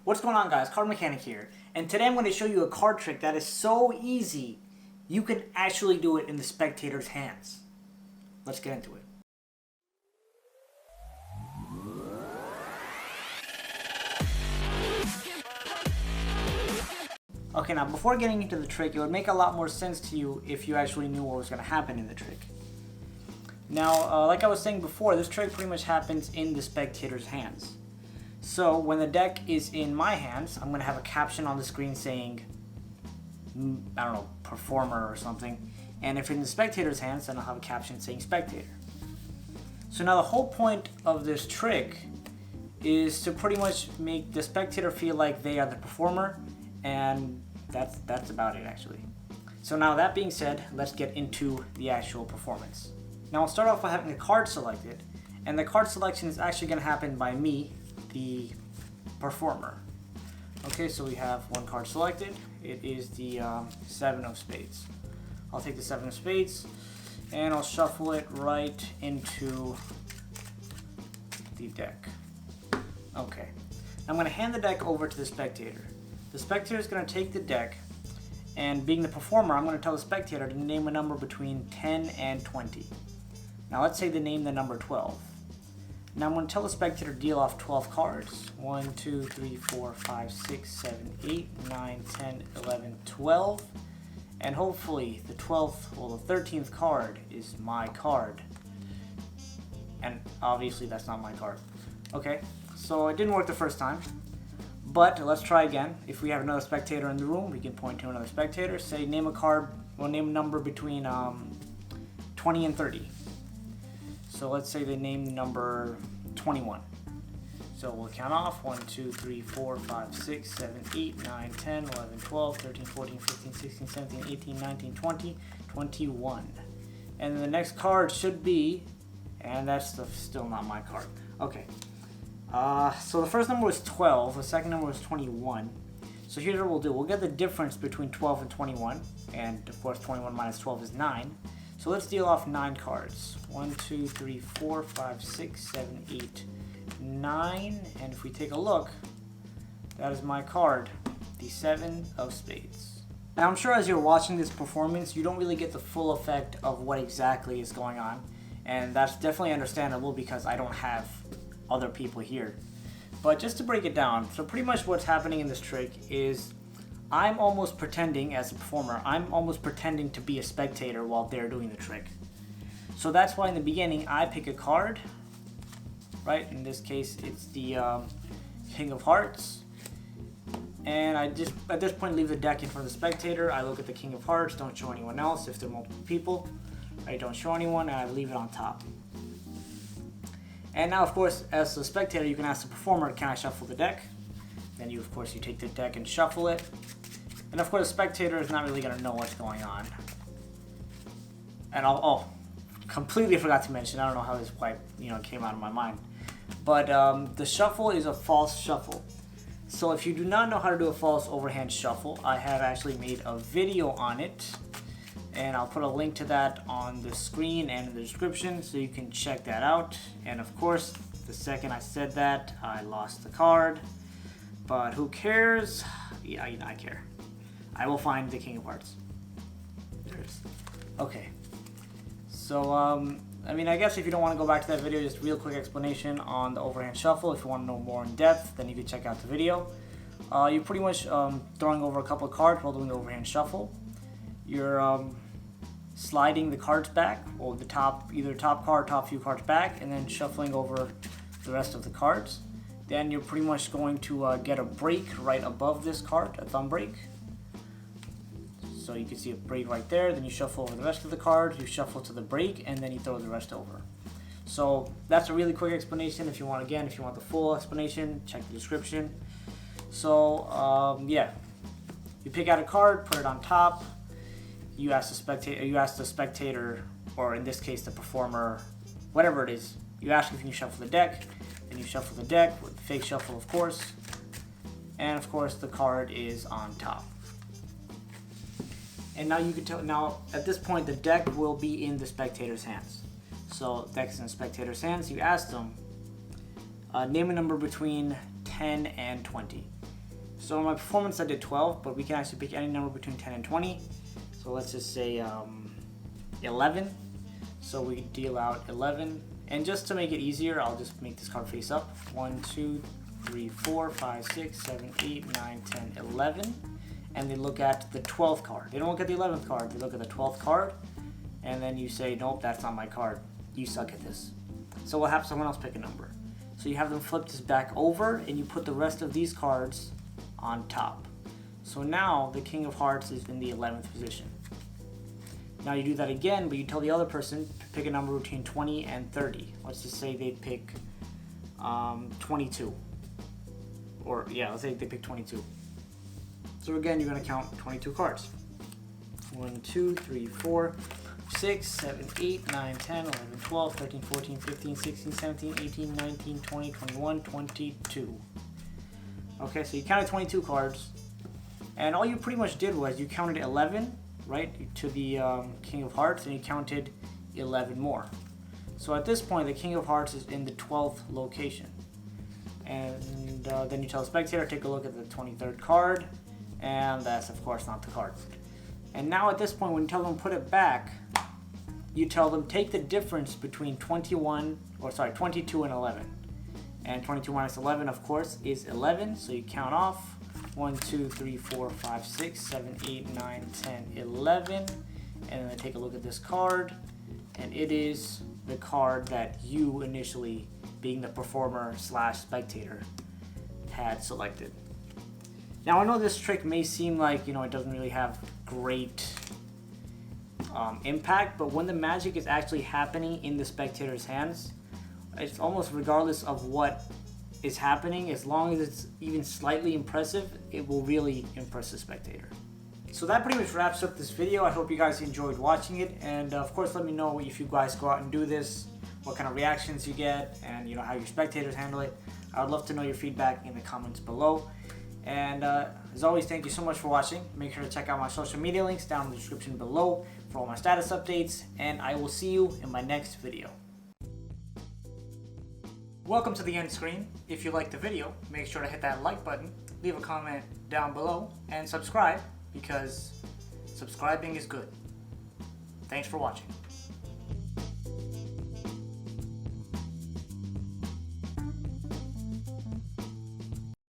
What's going on, guys? CardMechanic here, and today I'm going to show you a card trick that is so easy you can actually do it in the spectator's hands. Let's get into it. Okay, now before getting into the trick, it would make a lot more sense to you if you actually knew what was going to happen in the trick. Now, like I was saying before, this trick pretty much happens in the spectator's hands. So when the deck is in my hands, I'm going to have a caption on the screen saying, I don't know, performer or something. And if it's in the spectator's hands, then I'll have a caption saying spectator. So now the whole point of this trick is to pretty much make the spectator feel like they are the performer, and that's about it actually. So now that being said, let's get into the actual performance. Now I'll start off by having a card selected, and the card selection is actually going to happen by me, the performer. Okay, so we have one card selected. It is the 7 of spades. I'll take the 7 of spades and I'll shuffle it right into the deck. Okay, I'm going to hand the deck over to the spectator. The spectator is going to take the deck, and being the performer, I'm going to tell the spectator to name a number between 10 and 20. Now let's say they name the number 12. Now I'm going to tell the spectator to deal off 12 cards. 1, 2, 3, 4, 5, 6, 7, 8, 9, 10, 11, 12. And hopefully the 12th, well the 13th card is my card. And obviously that's not my card. Okay, so it didn't work the first time. But let's try again. If we have another spectator in the room, we can point to another spectator. Say name a card, well name a number between 20 and 30. So let's say they name the number 21. So we'll count off 1, 2, 3, 4, 5, 6, 7, 8, 9, 10, 11, 12, 13, 14, 15, 16, 17, 18, 19, 20, 21. And then the next card should be, and that's still not my card. Okay. So the first number was 12, the second number was 21. So here's what we'll do. We'll get the difference between 12 and 21, and of course 21 minus 12 is 9. So let's deal off 9 cards. 1, 2, 3, 4, 5, 6, 7, 8, 9. And if we take a look, that is my card, the 7 of spades. Now I'm sure as you're watching this performance, you don't really get the full effect of what exactly is going on. And that's definitely understandable because I don't have other people here. But just to break it down, so pretty much what's happening in this trick is I'm almost pretending, as a performer, I'm almost pretending to be a spectator while they're doing the trick. So that's why in the beginning I pick a card, right? In this case it's the King of Hearts. And I just, at this point, leave the deck in front of the spectator. I look at the King of Hearts, don't show anyone else if there are multiple people. I don't show anyone, and I leave it on top. And now, of course, as the spectator, you can ask the performer, can I shuffle the deck? Then you, of course, you take the deck and shuffle it. And of course, the spectator is not really going to know what's going on. And completely forgot to mention, I don't know how this quite, came out of my mind. But the shuffle is a false shuffle. So if you do not know how to do a false overhand shuffle, I have actually made a video on it. And I'll put a link to that on the screen and in the description so you can check that out. And of course, the second I said that, I lost the card. But who cares? Yeah, I care. I will find the King of Hearts. There it is. Okay. So, I guess if you don't want to go back to that video, just real quick explanation on the overhand shuffle. If you want to know more in depth, then you can check out the video. You're pretty much throwing over a couple of cards while doing the overhand shuffle. You're sliding the cards back, or the top, either top card, top few cards back, and then shuffling over the rest of the cards. Then you're pretty much going to get a break right above this card, a thumb break. So you can see a break right there. Then you shuffle over the rest of the cards, you shuffle to the break, and then you throw the rest over. So that's a really quick explanation. If you want the full explanation, check the description. So yeah, you pick out a card, put it on top. You ask the spectator, or in this case the performer, whatever it is, you ask if you can shuffle the deck, then you shuffle the deck with the fake shuffle, of course, and of course the card is on top. And now you can tell, now at this point the deck will be in the spectator's hands. So deck's in the spectator's hands, you ask them, name a number between 10 and 20. So in my performance I did 12, but we can actually pick any number between 10 and 20. So let's just say 11. So we deal out 11. And just to make it easier, I'll just make this card face up. 1, 2, 3, 4, 5, 6, 7, 8, 9, 10, 11. And they look at the 12th card. They don't look at the 11th card, they look at the 12th card. And then you say, nope, that's not my card. You suck at this. So we'll have someone else pick a number. So you have them flip this back over and you put the rest of these cards on top. So now the King of Hearts is in the 11th position. Now you do that again, but you tell the other person to pick a number between 20 and 30. Let's just say they pick 22. Or yeah, let's say they pick 22. So again, you're going to count 22 cards. 1, 2, 3, 4, 6, 7, 8, 9, 10, 11, 12, 13, 14, 15, 16, 17, 18, 19, 20, 21, 22. Okay, so you counted 22 cards. And all you pretty much did was you counted 11, right, to the King of Hearts, and you counted 11 more. So at this point, the King of Hearts is in the 12th location. And then you tell the spectator, take a look at the 23rd card, and that's of course not the card. And now at this point, when you tell them put it back, you tell them take the difference between 22 and 11. And 22 minus 11, of course, is 11. So you count off 1, 2, 3, 4, 5, 6, 7, 8, 9, 10, 11. And then take a look at this card. And it is the card that you initially, being the performer slash spectator, had selected. Now I know this trick may seem like, it doesn't really have great impact, but when the magic is actually happening in the spectator's hands, it's almost regardless of what is happening, as long as it's even slightly impressive, it will really impress the spectator. So that pretty much wraps up this video. I hope you guys enjoyed watching it, and of course let me know if you guys go out and do this, what kind of reactions you get, and how your spectators handle it. I would love to know your feedback in the comments below. And as always, thank you so much for watching. Make sure to check out my social media links down in the description below for all my status updates, and I will see you in my next video. Welcome to the end screen. If you liked the video, make sure to hit that like button, leave a comment down below, and subscribe, because subscribing is good. Thanks for watching.